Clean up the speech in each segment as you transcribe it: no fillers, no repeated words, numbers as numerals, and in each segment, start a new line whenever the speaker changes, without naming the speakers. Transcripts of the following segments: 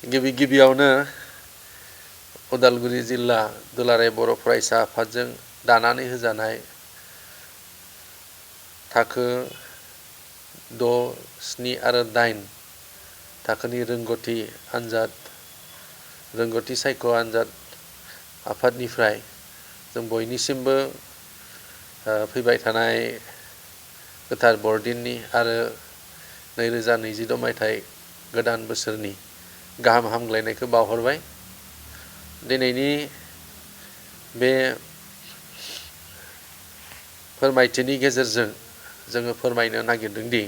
गिबियावनो उदालगुरि जिल्ला दुलाराय बर' फरायसा आफादजों दानानै होजानाय थाखो 6, 7 आरो 8 थाखोनि रोंगौथि सायख' आनजाद आफादनिफ्राय जों बयनिसिमबो फैबाय थानाय गोथार बरदिननि आरो 2026 मायथाइ गोदान बोसोरनि गाहाम हामग्लायनायखौ बावहरबाय। दिनैनि बे फोरमायथिनि गेजेरजों जोङो फोरमायनो नागिरदों दि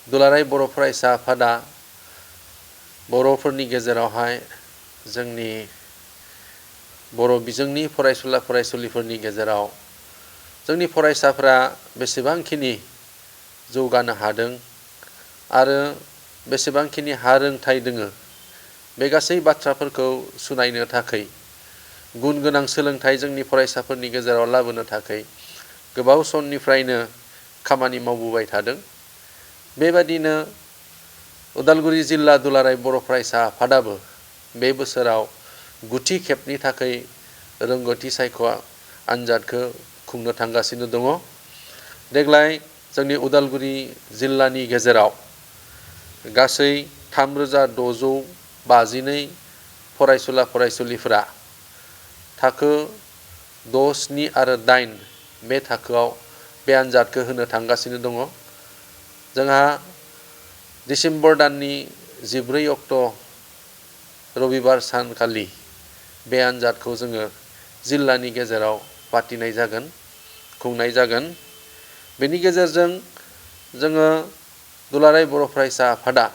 दुलाराय बर' फरायसा आफादा बर'फोरनि गेजेरावहाय जोंनि बर' बिजोंनि फरायसुला फरायसुलिफोरनि गेजेराव जोंनि फरायसाफोरा बेसेबांखिनि जौगानो हादों आरो बेसेबांखिनि हारोंथाय दोङो बे गासै बाथ्राफोरखौ सुनायनो थाखाय गुन गोनां सोलोंथाइ जोंनि फरायसाफोरनि गेजेराव लाबोनो थाखाय गोबाव समनिफ्रायनो खामानि मावबोबाय थादों। बेबादिनो उदालगुरि जिल्ला दुलाराय बर' फरायसा आफादाबो बे बोसोराव गुथि खेबनि थाखाय रोंगौथि सायख' आनजादखौ खुंनो थांगासिनो दङ। देग्लाय जोंनि उदालगुरि जिल्लानि गेजेराव गासै 3652 फरायसुला फरायसुलिफोरा थाखो 6, 7 आरो 8 बे थाखोआव बे आनजादखौ होनो थांगासिनो दङ। जोंहा डिसेम्बर दाननि 14 अक्ट' रबिबार सानखालि बे आनजादखौ जोङो जिल्लानि गेजेराव खुंनाय जागोन। बेनि गेजेरजों जोङो दुलाराय बर' फरायसा आफादा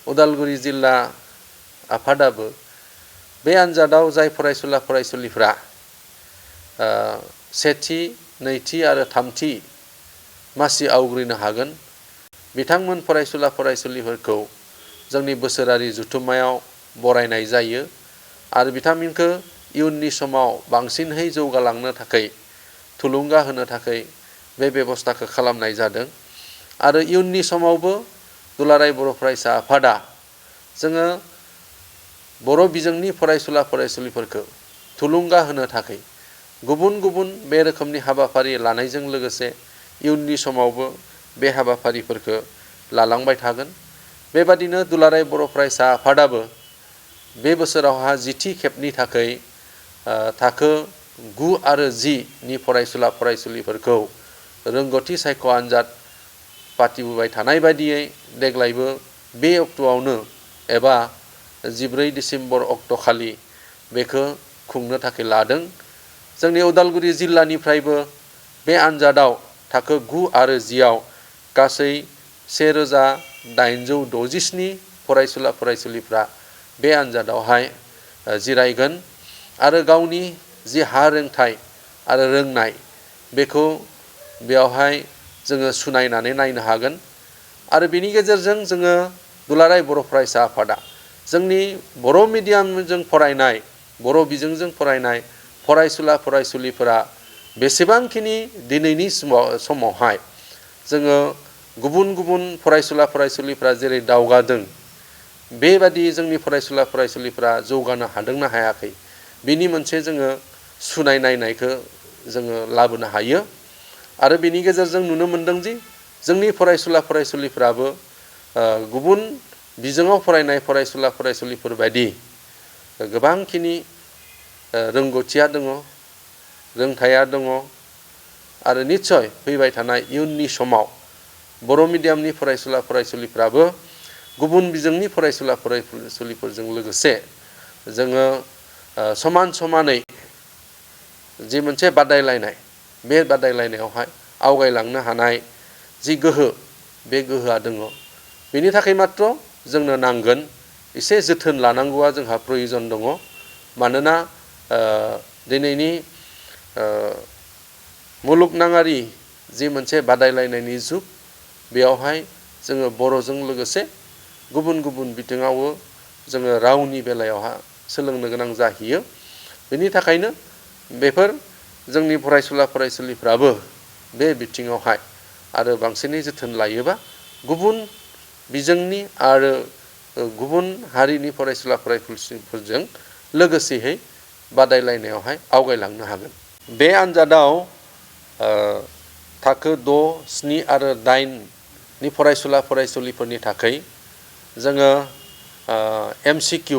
उदालगुरि जिल्ला आफादाबो बे आनजादाव जाय फरायसुला फरायसुलिफ्रा सेथि, नैथि आरो थामथि मासि आवग्रिनो हागोन बिथांमोन फरायसुला फरायसुलिफोरखौ जोंनि बोसोरारि जथुम्मायाव बरायनाय जायो आरो बिथांमोनखौ इयुननि समाव बांसिनहै जौगालांनो थाखाय थुलुंगा होनो थाखाय बे बेबस्थाखौ खालामनाय जादों। आरो इयुननि समावबो दुलाराय बर' फरायसा आफादा जोङो बर' बिजोंनि फरायसुला फरायसुलिफोरखौ थुलुंगा होनो थाखाय गुबुन गुबुन बे रोखोमनि हाबाफारि लानायजों लोगोसे इयुननि समावबो बे हाबाफारिफोरखौ लालांबाय थागोन। बेबादिनो दुलाराय बर' फरायसा आफादाबो बे बोसोरावहा 10थि खेबनि थाखाय थाखो 9 आरो 10 नि फरायसुला फरायसुलिफोरखौ रोंगौथि सायख' आनजाद पातिबोबाय थानाय बायदियै देग्लायबो बे अक्ट'आवनो एबा 14 डिसेम्बर अक्ट'खालि बेखौ खुंनो थाखाय लादों। जोंनि उदालगुरि जिल्लानिफ्रायबो बे आनजादाव थाखो 9 आरो 10आव गासै 1867 फरायसुला फरायसुलिफ्रा बे आनजादावहाय जिरायगोन आरो गावनि जि हारोंथाय आरो रोंनाय बेखौ बेयावहाय जोङो सुनायनानै नायनो हागोन। आरो बेनि गेजेरजों जोङो दुलाराय बर' फरायसा आफादा जोंनि बर' मिडियामजों फरायनाय बर' बिजोंजों फरायनाय फरायसुला फरायसुलिफोरा बेसेबांखिनि दिनैनि समावहाय जोङो गुबुन गुबुन फरायसुला फरायसुलिफ्रा जेरै दावगादों बेबादि जोंनि फरायसुला फरायसुलिफ्रा जौगानो हादोंना हायाखै बिनि मोनसे जोङो सुनाय नायनायखौ जोङो लाबोनो हायो। आरो बेनि गेजेरजों नुनो मोनदों दि जोंनि फरायसुला फरायसुलिफ्राबो गुबुन बिजोङाव फरायनाय फरायसुला फरायसुलिफोर बायदि गोबांखिनि रोंगौथिया दङ, रोंथाया दङ आरो निस्सय फैबाय थानाय इयुननि समाव बर' मिडियामनि फरायसुला फरायसुलिफ्राबो गुबुन बिजोंनि फरायसुला फरायसुलिफोरजों लोगोसे जोङो समान समानै जि मोनसे बादायलायनाय बे बादायलायनायावहाय आवगायलांनो हानाय जि गोहो बे गोहोआ दङ। बेनि थाखाय मात्र जोंनो नांगोन एसे जोथोन लानांगौआ जोंहा प्रयजन दङ। मानोना दिनैनि मुलुगनाङारि जि मोनसे बादायलायनायनि जुग बेयावहाय जोङो बर'जों लोगोसे गुबुन गुबुन बिथिङावबो जोङो रावनि बेलायावहा सोलोंनो गोनां जाहैयो। बेनि थाखायनो बेफोर जोंनि फरायसुला फरायसुलिफ्राबो बे बिथिङावहाय आरो बांसिनै जोथोन लायोबा गुबुन बिजोंनि आरो गुबुन हारिनि फरायसुला फरायसुलिफोरजों लोगोसेयै बादायलायनायावहाय आवगायलांनो हागोन। बे आनजादाव थाखो 6, 7 आरो 8नि फरायसुला फरायसुलिफोरनि थाखाय जोङो MCQ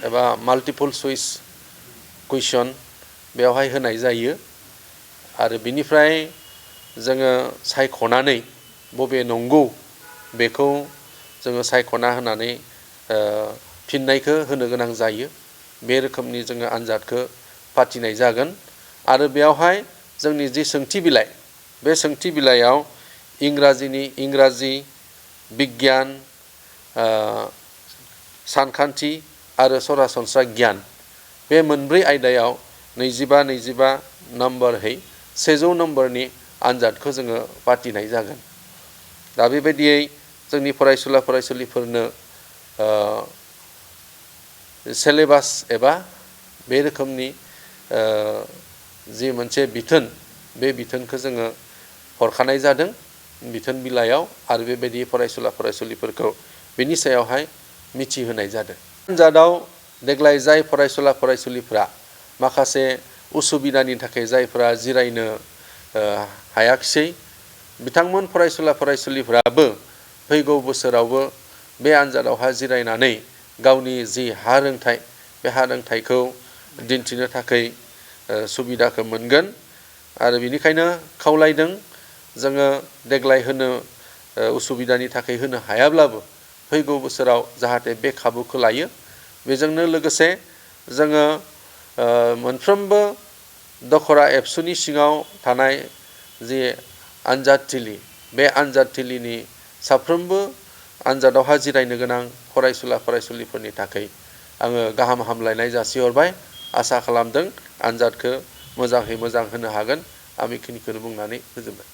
एबा माल्टिपल चइस कुइसन बेवहाय होनाय जायो आरो बिनिफ्राय जोङो सायख'नानै बबे नंगौ बेखौ जोङो सायख'ना होनानै फिननायखौ होनो गोनां जायो। बे रोखोमनि जोङो आनजादखौ फाथिनाय जागोन आरो बेयावहाय जोंनि जि सोंथि बिलाइ बे सोंथि बिलाइयाव इंराजि, बिगियान, सानखान्थि आरो सरासनस्रा गियान बे मोनब्रै आयदायाव 25 नम्बरहै 100 नम्बरनि आनजादखौ जोङो फाथिनाय जागोन। दा बेबायदियै जोंनि फरायसुला फरायसुलिफोरनो सिलेबास एबा बे रोखोमनि जि मोनसे बिथोन बे बिथोनखौ जोङो हरखानाय जादों बिथोन बिलाइयाव आरो बेबायदि फरायसुला फरायसुलिफोरखौ बिनि सायावहाय मिथिहोनाय जादों। आनजादाव देग्लाय जाय फरायसुला फरायसुलिफ्रा माखासे उसुबिदानि थाखाय जायफ्रा जिरायनो हायाखिसै बिथांमोन फरायसुला फरायसुलिफ्राबो फैगौ बोसोरावबो बे आनजादावहाय जिरायनानै गावनि जि हारोंथाइ बे हारोंथाइखौ दिन्थिनो थाखाय सुबिदाखौ मोनगोन आरो बेनिखायनो खावलायदों जोङो देग्लाय होनो उसुबिदानि थाखाय होनो हायाब्लाबो फैगौ बोसोराव जाहाथे बे खाबुखौ लायो। बेजोंनो लोगोसे जोङो मोनफ्रोमबो दखरा एबसुनि सिङाव थानाय जि आनजादथिलि बे आनजादथिलिनि साफ्रोमबो आनजादावहाय जिरायनो गोनां फरायसुला फरायसुलिफोरनि थाखाय आङो गाहाम हामलायनाय जासिहरबाय। आसा खालामदों आनजादखौ मोजाङै मोजां होनो हागोन। आं बेखिनिखौनो बुंनानै फोजोबबाय।